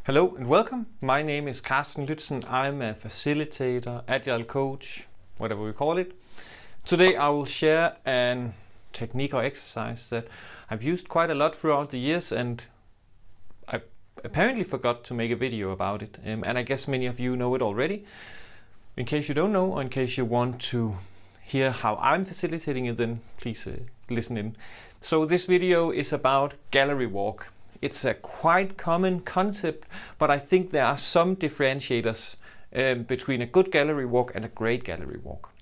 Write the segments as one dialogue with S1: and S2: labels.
S1: Hello and welcome. My name is Carsten Lützen. I'm a facilitator, agile coach, whatever we call it. Today I will share a technique or exercise that I've used quite a lot throughout the years, and I apparently forgot to make a video about it. And I guess many of you know it already. In case you don't know, or in case you want to hear how I'm facilitating it, then please listen in. So this video is about gallery walk. It's a quite common concept, but I think there are some differentiators between a good gallery walk and a great gallery walk.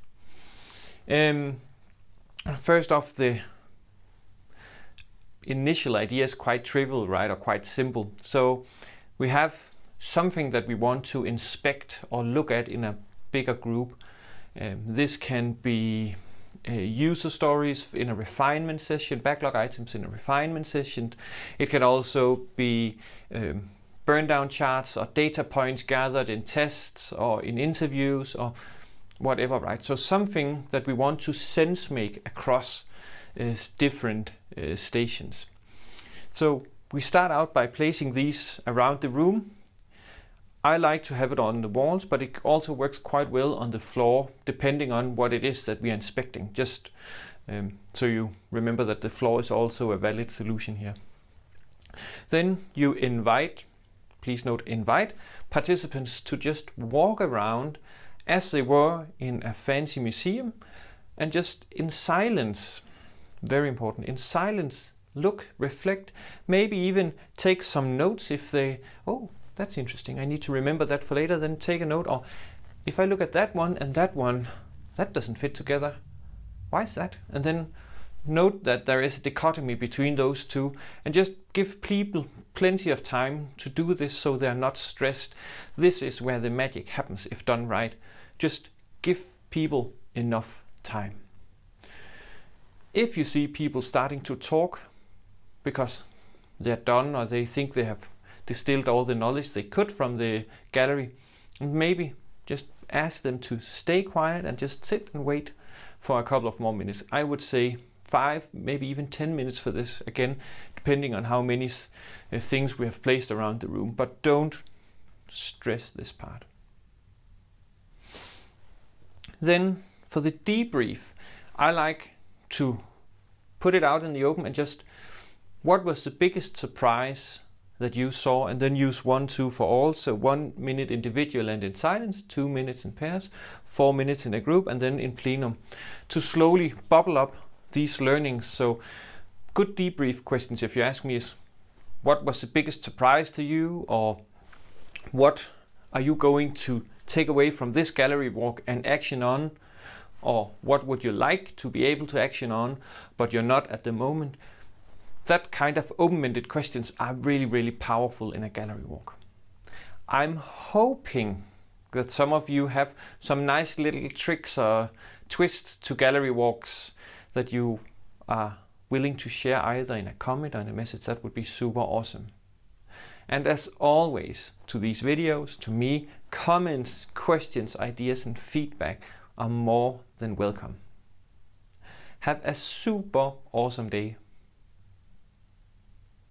S1: First off, the initial idea is quite trivial, right, or quite simple. So we have something that we want to inspect or look at in a bigger group. This can be user stories in a refinement session, backlog items in a refinement session. It can also be burn down charts or data points gathered in tests or in interviews or whatever, right? So something that we want to sense make across different stations. So we start out by placing these around the room. I like to have it on the walls, but it also works quite well on the floor, depending on what it is that we are inspecting. Just so you remember that the floor is also a valid solution here. Then you invite, please note invite, participants to just walk around as they were in a fancy museum and just in silence, very important, in silence, look, reflect, maybe even take some notes if they, oh, that's interesting, I need to remember that for later, then take a note. Or if I look at that one and that doesn't fit together. Why is that? And then note that there is a dichotomy between those two, and just give people plenty of time to do this so they're not stressed. This is where the magic happens if done right. Just give people enough time. If you see people starting to talk because they're done or they think they have distilled all the knowledge they could from the gallery, and maybe just ask them to stay quiet and just sit and wait for a couple of more minutes. I would say 5, maybe even 10 minutes for this, again, depending on how many things we have placed around the room, but don't stress this part. Then for the debrief, I like to put it out in the open and just, what was the biggest surprise that you saw, and then use 1, 2 for all. So 1 minute individual and in silence, 2 minutes in pairs, 4 minutes in a group, and then in plenum, to slowly bubble up these learnings. So good debrief questions, if you ask me, is what was the biggest surprise to you, or what are you going to take away from this gallery walk and action on, or what would you like to be able to action on but you're not at the moment. That kind of open-ended questions are really, really powerful in a gallery walk. I'm hoping that some of you have some nice little tricks or twists to gallery walks that you are willing to share either in a comment or in a message. That would be super awesome. And as always, to these videos, to me, comments, questions, ideas and feedback are more than welcome. Have a super awesome day.